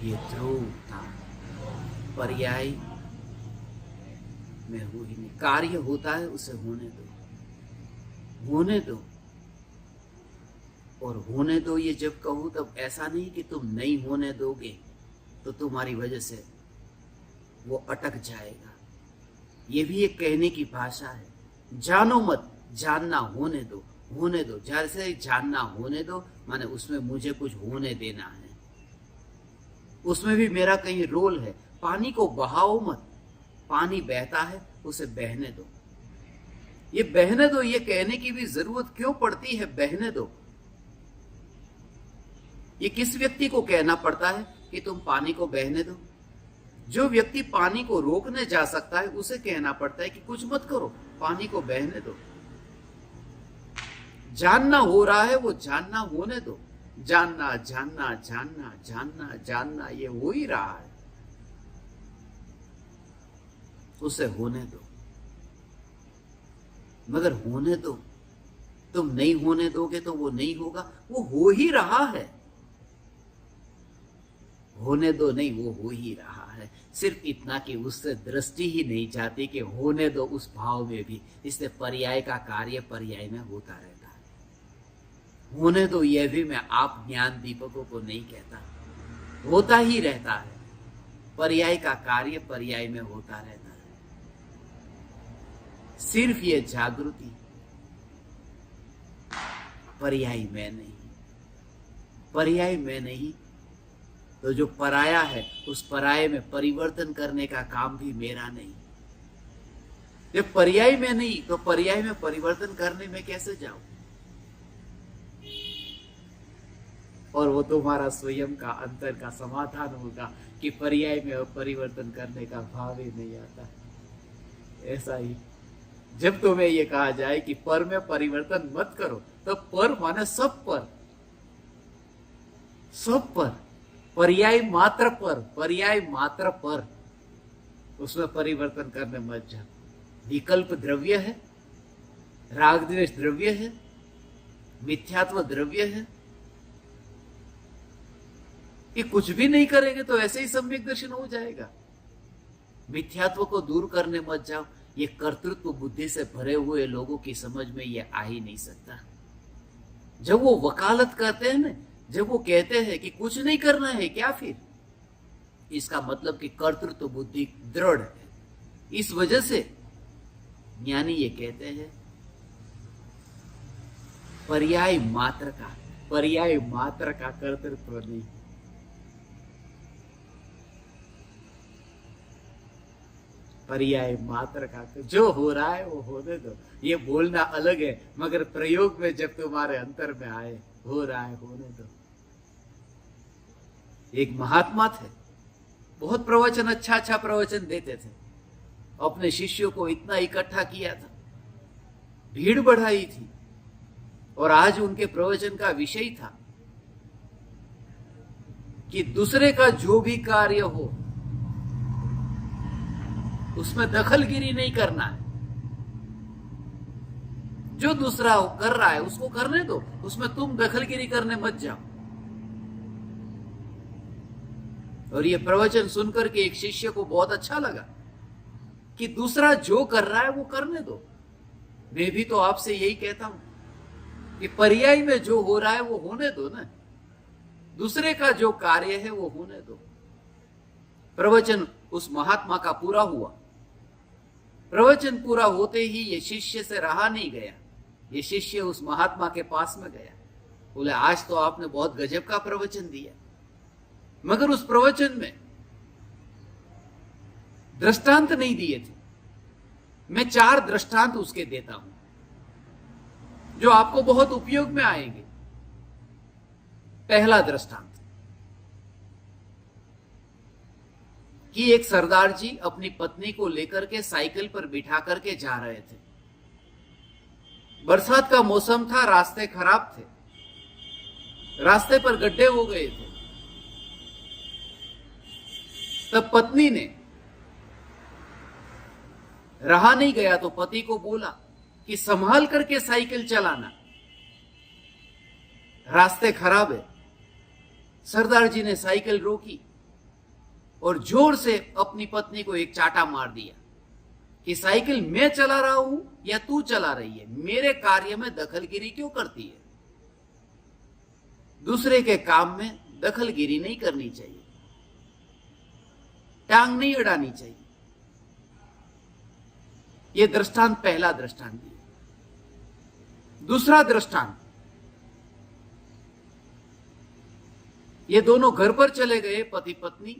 ये ध्रुव था, पर्याय में हो ही नहीं। कार्य होता है, उसे होने दो, होने दो। और होने दो ये जब कहूं तब ऐसा नहीं कि तुम नहीं होने दोगे तो तुम्हारी वजह से वो अटक जाएगा। ये भी एक कहने की भाषा है। जानो मत, जानना होने दो, होने दो। जैसे जानना होने दो माने उसमें मुझे कुछ होने देना है, उसमें भी मेरा कहीं रोल है। पानी को बहाओ मत, पानी बहता है, उसे बहने दो। ये बहने दो ये कहने की भी जरूरत क्यों पड़ती है? बहने दो ये किस व्यक्ति को कहना पड़ता है कि तुम पानी को बहने दो? जो व्यक्ति पानी को रोकने जा सकता है उसे कहना पड़ता है कि कुछ मत करो, पानी को बहने दो। जानना हो रहा है, वो जानना होने दो। जानना जानना जानना जानना जानना ये हो ही रहा है, उसे होने दो। मगर होने दो, तुम नहीं होने दोगे तो वो नहीं होगा, वो हो ही रहा है। होने दो नहीं, वो हो ही रहा है। सिर्फ इतना कि उससे दृष्टि ही नहीं जाती कि होने दो उस भाव में भी। इसलिए पर्याय का कार्य पर्याय में होता रहता है। होने दो यह भी मैं आप ज्ञान दीपकों को नहीं कहता, होता ही रहता है। पर्याय का कार्य पर्याय में होता रहता है। सिर्फ ये जागृति पर्याय में नहीं, पर्याय में नहीं तो जो पराया है उस पराये में परिवर्तन करने का काम भी मेरा नहीं। जब पर्याय में नहीं तो पर्याय में परिवर्तन करने में कैसे जाऊं? और वो तुम्हारा स्वयं का अंतर का समाधान होगा कि पर्याय में परिवर्तन करने का भाव ही नहीं आता। ऐसा ही जब तुम्हें ये कहा जाए कि पर में परिवर्तन मत करो, तो पर माने सब पर, सब पर, पर्याय मात्र पर, पर्याय मात्र पर, उसमें परिवर्तन करने मत जाओ। विकल्प द्रव्य है, राग द्वेष द्रव्य है, मिथ्यात्व द्रव्य है। ये कुछ भी नहीं करेंगे तो ऐसे ही सम्यक दर्शन हो जाएगा। मिथ्यात्व को दूर करने मत जाओ। ये कर्तृत्व बुद्धि से भरे हुए लोगों की समझ में ये आ ही नहीं सकता। जब वो वकालत करते हैं ना, जब वो कहते हैं कि कुछ नहीं करना है क्या, फिर इसका मतलब कि कर्तृत्व बुद्धि दृढ़ है। इस वजह से ज्ञानी ये कहते हैं पर्याय मात्र का, पर्याय मात्र का कर्तृत्व नहीं। पर्याय मात्र का जो हो रहा है वो होने दो। ये बोलना अलग है, मगर प्रयोग में जब तुम्हारे अंतर में आए, हो रहा है होने दो। एक महात्मा थे, बहुत प्रवचन, अच्छा अच्छा प्रवचन देते थे। अपने शिष्यों को इतना इकट्ठा किया था, भीड़ बढ़ाई थी, और आज उनके प्रवचन का विषय था कि दूसरे का जो भी कार्य हो उसमें दखलगिरी नहीं करना है। जो दूसरा कर रहा है उसको करने दो, उसमें तुम दखलगिरी करने मत जाओ। और ये प्रवचन सुनकर के एक शिष्य को बहुत अच्छा लगा कि दूसरा जो कर रहा है वो करने दो। मैं भी तो आपसे यही कहता हूं कि पर्याय में जो हो रहा है वो होने दो ना, दूसरे का जो कार्य है वो होने दो। प्रवचन उस महात्मा का पूरा हुआ। प्रवचन पूरा होते ही ये शिष्य से रहा नहीं गया। ये शिष्य उस महात्मा के पास में गया, बोले आज तो आपने बहुत गजब का प्रवचन दिया, मगर उस प्रवचन में दृष्टांत नहीं दिए थे। मैं 4 दृष्टांत उसके देता हूं जो आपको बहुत उपयोग में आएंगे। पहला दृष्टांत कि एक सरदार जी अपनी पत्नी को लेकर के साइकिल पर बिठा करके जा रहे थे। बरसात का मौसम था, रास्ते खराब थे, रास्ते पर गड्ढे हो गए थे। तब पत्नी ने, रहा नहीं गया तो पति को बोला कि संभाल करके साइकिल चलाना, रास्ते खराब है। सरदार जी ने साइकिल रोकी, और जोर से अपनी पत्नी को एक चाटा मार दिया कि साइकिल मैं चला रहा हूं या तू चला रही है, मेरे कार्य में दखलगिरी क्यों करती है। दूसरे के काम में दखलगिरी नहीं करनी चाहिए, टांग नहीं अड़ानी चाहिए। यह दृष्टांत पहला दृष्टांत दिया। दूसरा दृष्टांत, ये दोनों घर पर चले गए, पति पत्नी।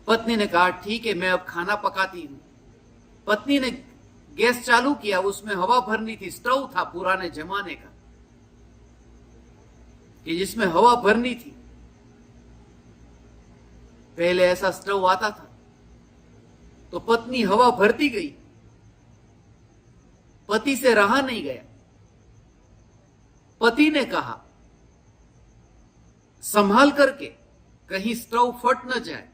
पत्नी ने कहा ठीक है मैं अब खाना पकाती हूं। पत्नी ने गैस चालू किया, उसमें हवा भरनी थी, स्टोव था पुराने जमाने का कि जिसमें हवा भरनी थी। पहले ऐसा स्टोव आता था। तो पत्नी हवा भरती गई, पति से रहा नहीं गया। पति ने कहा संभाल करके, कहीं स्टोव फट न जाए।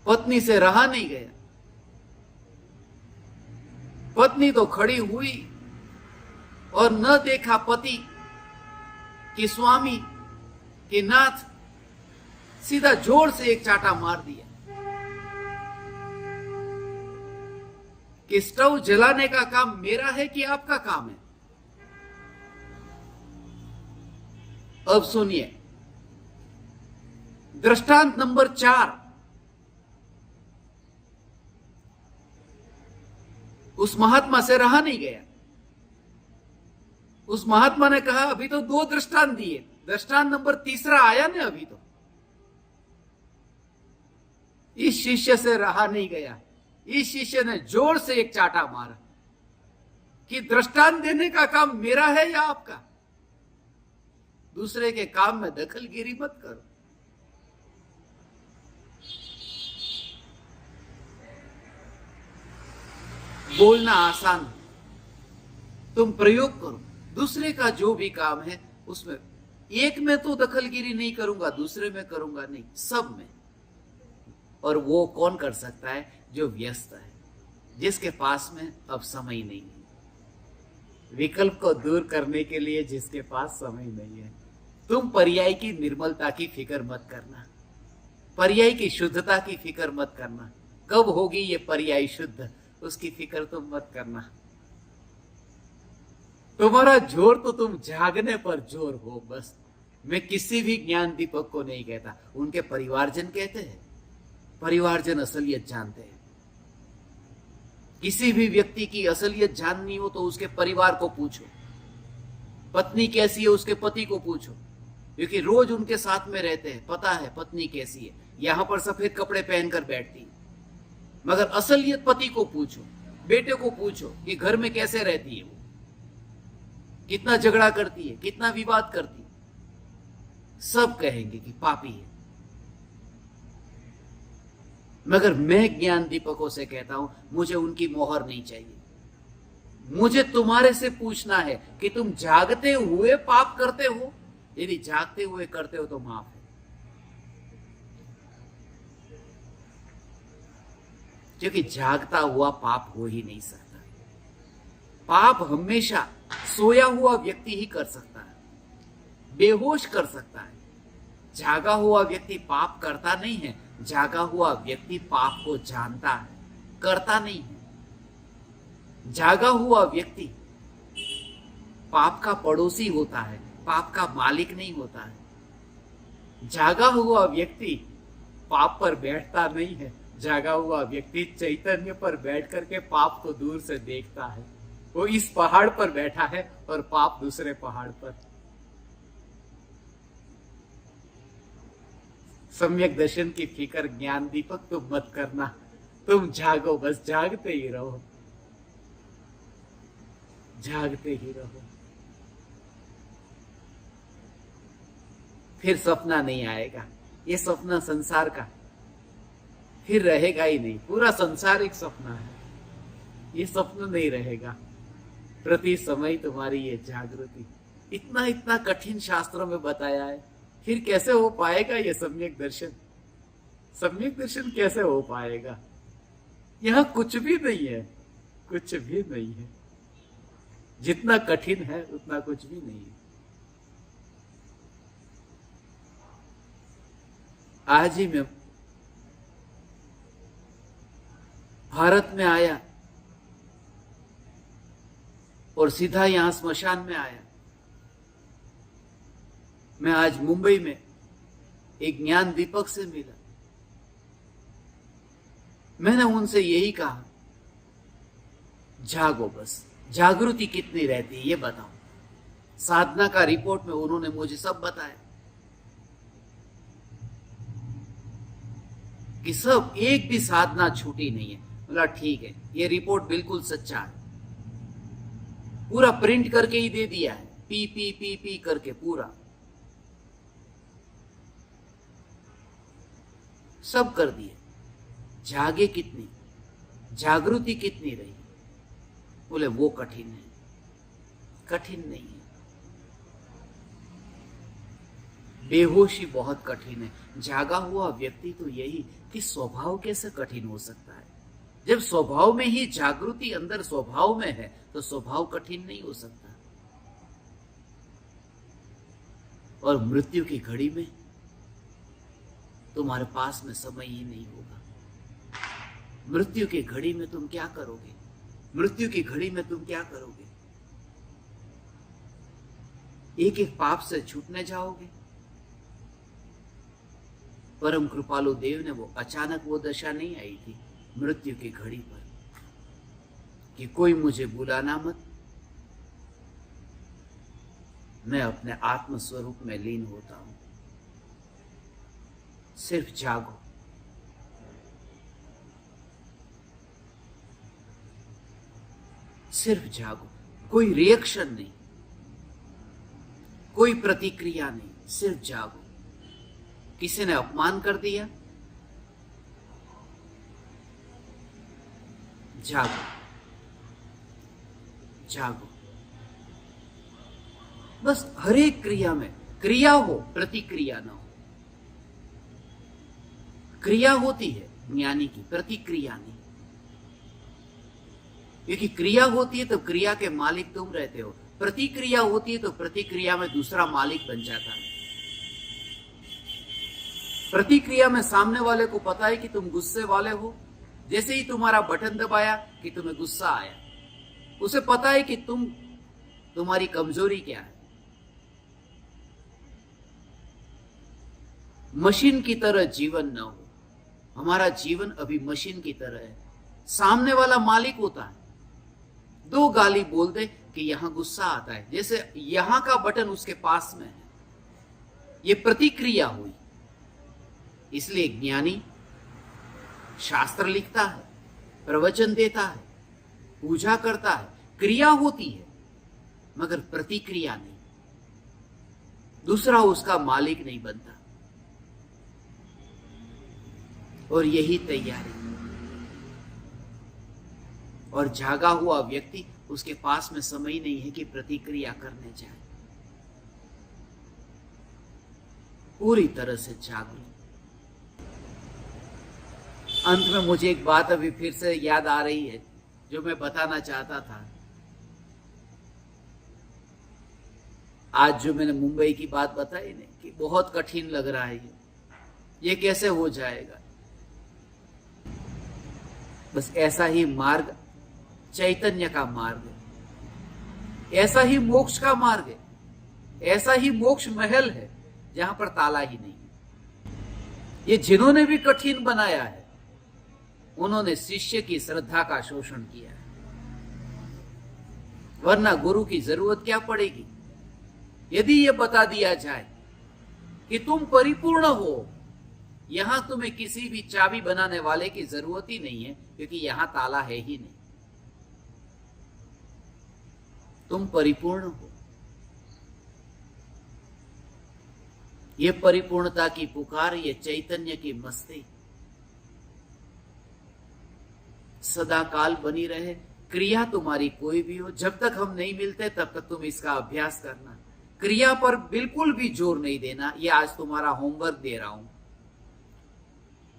पत्नी से रहा नहीं गया। पत्नी तो खड़ी हुई और न देखा पति कि स्वामी कि नाथ, सीधा जोर से एक चाटा मार दिया कि स्टोव जलाने का काम मेरा है कि आपका काम है। अब सुनिए दृष्टांत नंबर 4। उस महात्मा से रहा नहीं गया। उस महात्मा ने कहा अभी तो 2 दृष्टांत दिए, दृष्टांत नंबर 3 आया ना अभी तो। इस शिष्य से रहा नहीं गया। इस शिष्य ने जोर से एक चाटा मारा कि दृष्टांत देने का काम मेरा है या आपका। दूसरे के काम में दखलगिरी मत करो। बोलना आसान, तुम प्रयोग करो। दूसरे का जो भी काम है उसमें, एक में तो दखलगिरी नहीं करूंगा, दूसरे में करूंगा नहीं, सब में। और वो कौन कर सकता है? जो व्यस्त है, जिसके पास में अब समय नहीं है। विकल्प को दूर करने के लिए जिसके पास समय नहीं है। तुम पर्याय की निर्मलता की फिक्र मत करना, पर्याय की शुद्धता की फिक्र मत करना। कब होगी ये पर्याय शुद्ध, उसकी फिक्र तुम मत करना। तुम्हारा जोर तो तुम जागने पर जोर हो बस। मैं किसी भी ज्ञान दीपक को नहीं कहता, उनके परिवारजन कहते हैं। परिवारजन असलियत जानते हैं। किसी भी व्यक्ति की असलियत जाननी हो तो उसके परिवार को पूछो। पत्नी कैसी है उसके पति को पूछो, क्योंकि रोज उनके साथ में रहते हैं, पता है पत्नी कैसी है। यहां पर सफेद कपड़े पहनकर बैठती है, मगर असलियत पति को पूछो, बेटे को पूछो कि घर में कैसे रहती है, वो कितना झगड़ा करती है, कितना विवाद करती है। सब कहेंगे कि पापी है। मगर मैं ज्ञान दीपकों से कहता हूं, मुझे उनकी मोहर नहीं चाहिए। मुझे तुम्हारे से पूछना है कि तुम जागते हुए पाप करते हो? यदि जागते हुए करते हो तो माफ है, क्योंकि जागता हुआ पाप हो ही नहीं सकता। पाप हमेशा सोया हुआ व्यक्ति ही कर सकता है, बेहोश कर सकता है। जागा हुआ व्यक्ति पाप करता नहीं है। जागा हुआ व्यक्ति पाप को जानता है, करता नहीं है। जागा हुआ व्यक्ति पाप का पड़ोसी होता है, पाप का मालिक नहीं होता है। जागा हुआ व्यक्ति पाप पर बैठता नहीं है। जागा हुआ व्यक्ति चैतन्य पर बैठ करके पाप को दूर से देखता है। वो इस पहाड़ पर बैठा है और पाप दूसरे पहाड़ पर। सम्यक दर्शन की फिक्र ज्ञान दीपक तुम मत करना। तुम जागो, बस जागते ही रहो, जागते ही रहो। फिर सपना नहीं आएगा। ये सपना संसार का फिर रहेगा ही नहीं। पूरा संसार एक सपना है, ये स्वप्न नहीं रहेगा। प्रति समय तुम्हारी ये जागृति, इतना इतना कठिन शास्त्रों में बताया है, फिर कैसे हो पाएगा ये सम्यक दर्शन? सम्यक दर्शन कैसे हो पाएगा? यहां कुछ भी नहीं है, कुछ भी नहीं है। जितना कठिन है उतना कुछ भी नहीं है। आज ही मैं भारत में आया और सीधा यहां स्मशान में आया। मैं आज मुंबई में एक ज्ञान दीपक से मिला। मैंने उनसे यही कहा, जागो, बस जागृति कितनी रहती है ये बताओ। साधना का रिपोर्ट में उन्होंने मुझे सब बताया कि सब एक भी साधना छूटी नहीं है। बोला ठीक है, ये रिपोर्ट बिल्कुल सच्चा है। पूरा प्रिंट करके ही दे दिया है, पी पी पी पी करके पूरा सब कर दिए। जागे कितनी, जागृति कितनी रही? बोले वो कठिन है। कठिन नहीं है, बेहोशी बहुत कठिन है। जागा हुआ व्यक्ति तो यही कि स्वभाव कैसे कठिन हो सकता है? जब स्वभाव में ही जागृति अंदर स्वभाव में है तो स्वभाव कठिन नहीं हो सकता। और मृत्यु की घड़ी में तुम्हारे पास में समय ही नहीं होगा। मृत्यु की घड़ी में तुम क्या करोगे? मृत्यु की घड़ी में तुम क्या करोगे? एक एक पाप से छूटने जाओगे। परम कृपालु देव ने वो अचानक वो दशा नहीं आई थी मृत्यु की घड़ी पर कि कोई मुझे बुलाना मत, मैं अपने आत्म स्वरूप में लीन होता हूं। सिर्फ जागो। सिर्फ जागो। कोई रिएक्शन नहीं, कोई प्रतिक्रिया नहीं, सिर्फ जागो। किसी ने अपमान कर दिया, जागो, जागो। बस हर एक क्रिया में क्रिया हो, प्रतिक्रिया ना हो। क्रिया होती है ज्ञानी की, प्रतिक्रिया नहीं। क्योंकि क्रिया होती है तो क्रिया के मालिक तुम रहते हो, प्रतिक्रिया होती है तो प्रतिक्रिया में दूसरा मालिक बन जाता है। प्रतिक्रिया में सामने वाले को पता है कि तुम गुस्से वाले हो। जैसे ही तुम्हारा बटन दबाया कि तुम्हें गुस्सा आया, उसे पता है कि तुम्हारी कमजोरी क्या है। मशीन की तरह जीवन न हो। हमारा जीवन अभी मशीन की तरह है। सामने वाला मालिक होता है, दो गाली बोल दे कि यहां गुस्सा आता है, जैसे यहां का बटन उसके पास में है। यह प्रतिक्रिया हुई। इसलिए ज्ञानी शास्त्र लिखता है, प्रवचन देता है, पूजा करता है, क्रिया होती है मगर प्रतिक्रिया नहीं। दूसरा उसका मालिक नहीं बनता। और यही तैयारी। और जागा हुआ व्यक्ति, उसके पास में समय नहीं है कि प्रतिक्रिया करने जाए। पूरी तरह से जागरूक। अंत में मुझे एक बात अभी फिर से याद आ रही है जो मैं बताना चाहता था। आज जो मैंने मुंबई की बात बताई ना कि बहुत कठिन लग रहा है, ये कैसे हो जाएगा। बस ऐसा ही मार्ग चैतन्य का मार्ग है, ऐसा ही मोक्ष का मार्ग है, ऐसा ही मोक्ष महल है जहां पर ताला ही नहीं है। ये जिन्होंने भी कठिन बनाया है उन्होंने शिष्य की श्रद्धा का शोषण किया है, वरना गुरु की जरूरत क्या पड़ेगी। यदि यह बता दिया जाए कि तुम परिपूर्ण हो, यहां तुम्हें किसी भी चाबी बनाने वाले की जरूरत ही नहीं है, क्योंकि यहां ताला है ही नहीं। तुम परिपूर्ण हो। यह परिपूर्णता की पुकार, यह चैतन्य की मस्ती सदा काल बनी रहे। क्रिया तुम्हारी कोई भी हो, जब तक हम नहीं मिलते तब तक तुम इसका अभ्यास करना। क्रिया पर बिल्कुल भी जोर नहीं देना। यह आज तुम्हारा होमवर्क दे रहा हूं।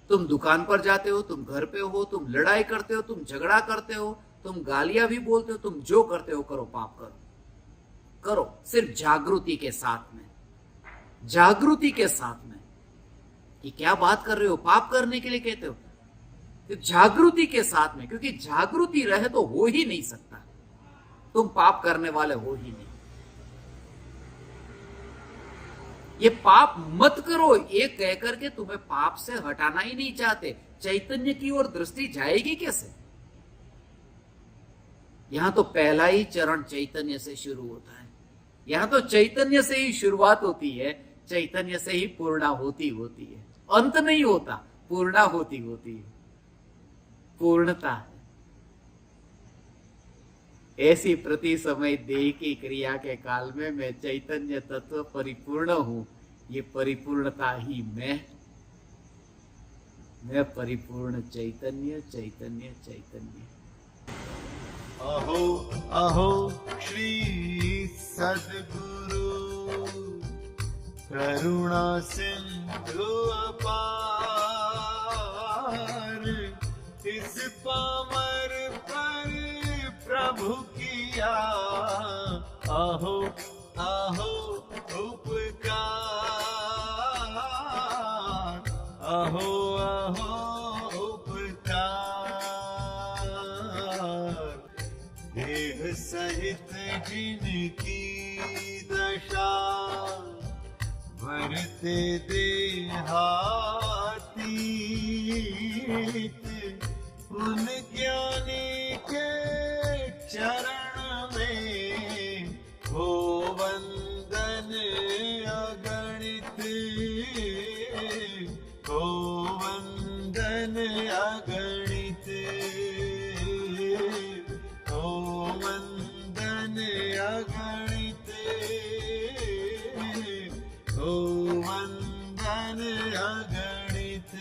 तुम दुकान पर जाते हो, तुम घर पे हो, तुम लड़ाई करते हो, तुम झगड़ा करते हो, तुम गालियां भी बोलते हो, तुम जो करते हो करो, पाप करो, करो, सिर्फ जागृति के साथ में, जागृति के साथ में। ये क्या बात कर रहे हो, पाप करने के लिए कहते हो? तो जागृति के साथ में, क्योंकि जागृति रहे तो हो ही नहीं सकता, तुम पाप करने वाले हो ही नहीं। ये पाप मत करो ये कहकर के तुम्हें पाप से हटाना ही नहीं चाहते। चैतन्य की ओर दृष्टि जाएगी कैसे? यहां तो पहला ही चरण चैतन्य से शुरू होता है। यहां तो चैतन्य से ही शुरुआत होती है, चैतन्य से ही पूर्णा होती होती है। अंत नहीं होता, पूर्णा होती होती है, पूर्णता है। ऐसी प्रति समय देह की क्रिया के काल में मैं चैतन्य तत्व परिपूर्ण हूं। ये परिपूर्णता ही मैं परिपूर्ण चैतन्य चैतन्य चैतन्य। अहो अहो श्री सद्गुरु करुणा सिंधु अपार, इस पामर पर प्रभु किया अहो अहो उपकार, अहो अहो उपकार। देह सहित जिनकी दशा भरते देहातीत, उन ज्ञानी के चरण में हो वंदन अगणित, हो वंदन अगणित, हो वंदन अगणित, हो वंदन अगणित।